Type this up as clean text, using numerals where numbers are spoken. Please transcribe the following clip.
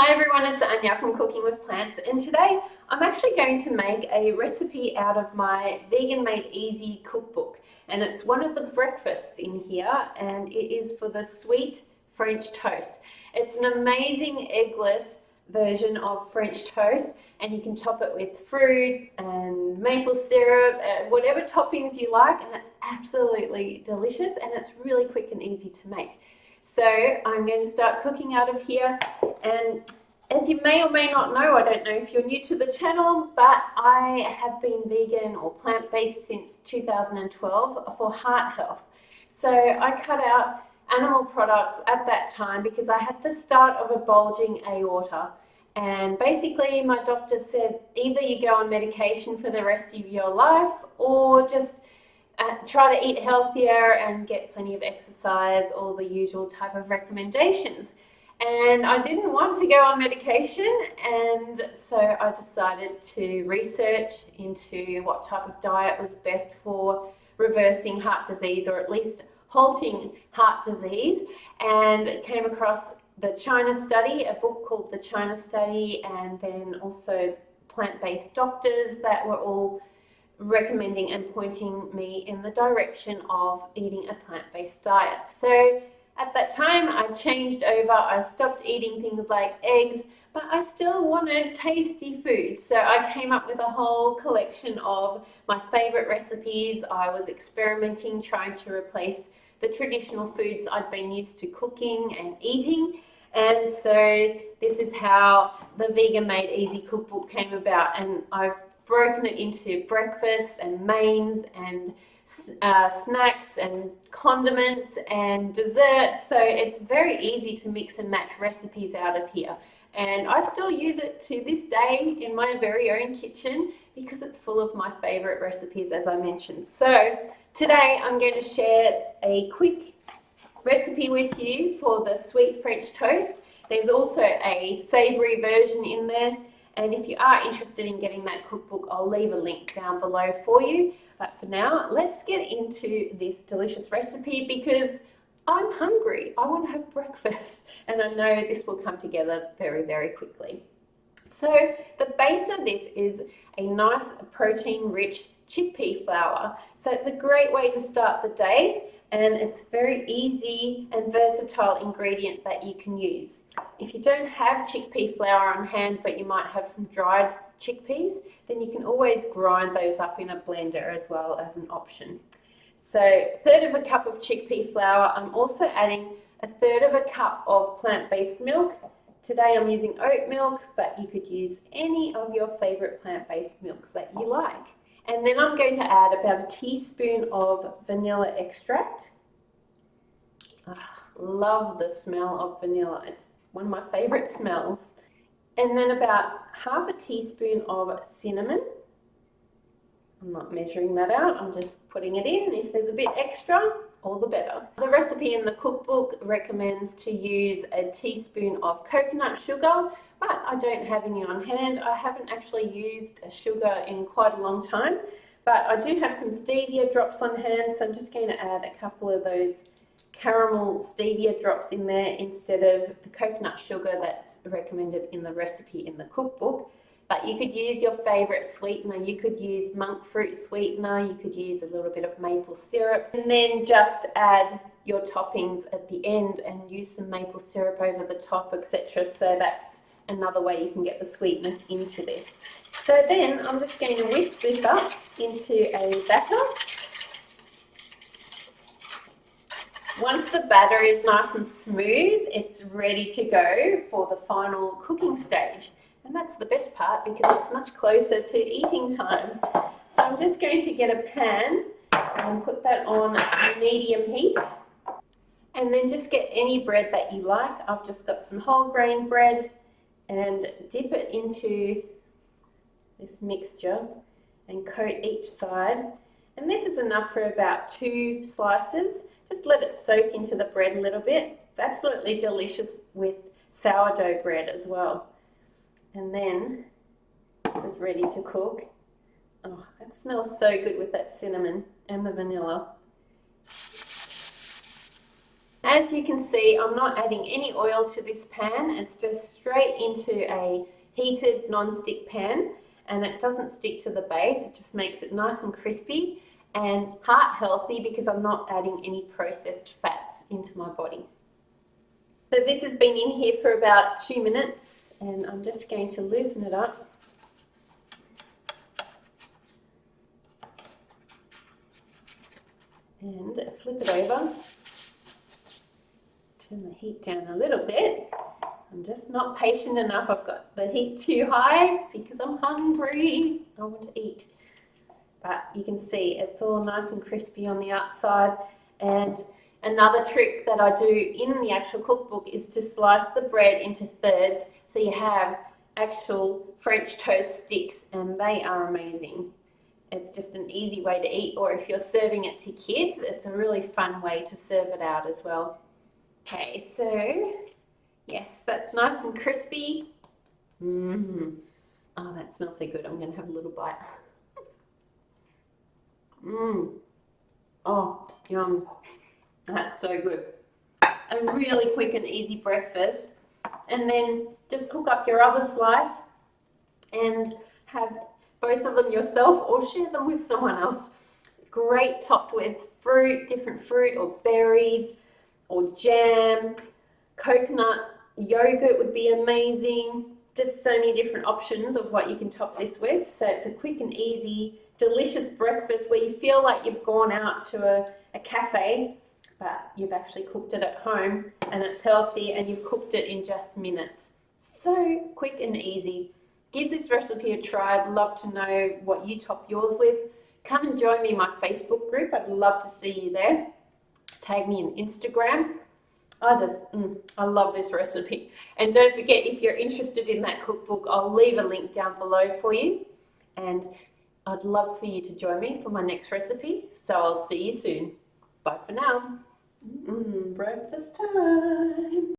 Hi everyone, it's Anya from Cooking with Plants, and today I'm actually going to make a recipe out of my Vegan Made Easy cookbook, and it's one of the breakfasts in here, and it is for the sweet French toast. It's an amazing eggless version of French toast, and you can top it with fruit and maple syrup, whatever toppings you like, and it's absolutely delicious, and it's really quick and easy to make. So I'm going to start cooking out of here, and as you may or may not know, I don't know if you're new to the channel, but I have been vegan or plant-based since 2012 for heart health. So I cut out animal products at that time because I had the start of a bulging aorta, and basically my doctor said either you go on medication for the rest of your life or just try to eat healthier and get plenty of exercise, all the usual type of recommendations. And I didn't want to go on medication, and so I decided to research into what type of diet was best for reversing heart disease, or at least halting heart disease, and came across the China study, a book called the China Study, and then also plant-based doctors that were all recommending and pointing me in the direction of eating a plant-based diet. So at that time I changed over, I stopped eating things like eggs, but I still wanted tasty food. So I came up with a whole collection of my favorite recipes. I was experimenting, trying to replace the traditional foods I'd been used to cooking and eating. And so this is how the Vegan Made Easy cookbook came about, and I've broken it into breakfasts and mains and snacks and condiments and desserts, so it's very easy to mix and match recipes out of here, and I still use it to this day in my very own kitchen because it's full of my favorite recipes, as I mentioned. So today I'm going to share a quick recipe with you for the sweet French toast. There's also a savory version in there, and if you are interested in getting that cookbook, I'll leave a link down below for you. But for now, let's get into this delicious recipe because I'm hungry. I want to have breakfast, and I know this will come together very, very quickly. So the base of this is a nice protein-rich chickpea flour. So it's a great way to start the day, and it's very easy and versatile ingredient that you can use. If you don't have chickpea flour on hand, but you might have some dried chickpeas, then you can always grind those up in a blender as well as an option. So 1/3 of a cup of chickpea flour. I'm also adding 1/3 of a cup of plant-based milk. Today I'm using oat milk, but you could use any of your favorite plant-based milks that you like. And then I'm going to add about a teaspoon of vanilla extract. Love the smell of vanilla. It's one of my favorite smells. And then about 1/2 teaspoon of cinnamon. I'm not measuring that out, I'm just putting it in. If there's a bit extra, all the better. The recipe in the cookbook recommends to use a teaspoon of coconut sugar, but I don't have any on hand. I haven't actually used a sugar in quite a long time, but I do have some stevia drops on hand, so I'm just going to add a couple of those caramel stevia drops in there instead of the coconut sugar that's recommended in the recipe in the cookbook. But you could use your favorite sweetener. You could use monk fruit sweetener, you could use a little bit of maple syrup, and then just add your toppings at the end and use some maple syrup over the top, etc. So that's another way you can get the sweetness into this. So then I'm just going to whisk this up into a batter. Once the batter is nice and smooth, it's ready to go for the final cooking stage. And that's the best part because it's much closer to eating time. So I'm just going to get a pan and put that on medium heat. And then just get any bread that you like. I've just got some whole grain bread, and dip it into this mixture and coat each side. And this is enough for about 2 slices. Just let it soak into the bread a little bit. It's absolutely delicious with sourdough bread as well. And then this is ready to cook. Oh, that smells so good with that cinnamon and the vanilla. As you can see, I'm not adding any oil to this pan. It's just straight into a heated non-stick pan, and it doesn't stick to the base. It just makes it nice and crispy and heart healthy because I'm not adding any processed fats into my body. So this has been in here for about 2 minutes, and I'm just going to loosen it up. And flip it over. Turn the heat down a little bit. I'm just not patient enough. I've got the heat too high because I'm hungry. I want to eat. But you can see it's all nice and crispy on the outside. And another trick that I do in the actual cookbook is to slice the bread into thirds so you have actual French toast sticks, and they are amazing. It's just an easy way to eat, or if you're serving it to kids, it's a really fun way to serve it out as well. Okay, so yes, that's nice and crispy. Oh, that smells so good. I'm going to have a little bite. Oh, yum. That's so good. A really quick and easy breakfast. And then just cook up your other slice and have both of them yourself or share them with someone else. Great, topped with fruit, different fruit or berries or jam. Coconut yogurt would be amazing. Just so many different options of what you can top this with. So it's a quick and easy, delicious breakfast where you feel like you've gone out to a cafe, but you've actually cooked it at home, and it's healthy, and you've cooked it in just minutes. So quick and easy. Give this recipe a try. I'd love to know what you top yours with. Come and join me in my Facebook group. I'd love to see you there. Tag me on Instagram. I love this recipe. And don't forget, if you're interested in that cookbook, I'll leave a link down below for you. And I'd love for you to join me for my next recipe. So I'll see you soon. Bye for now. Breakfast time.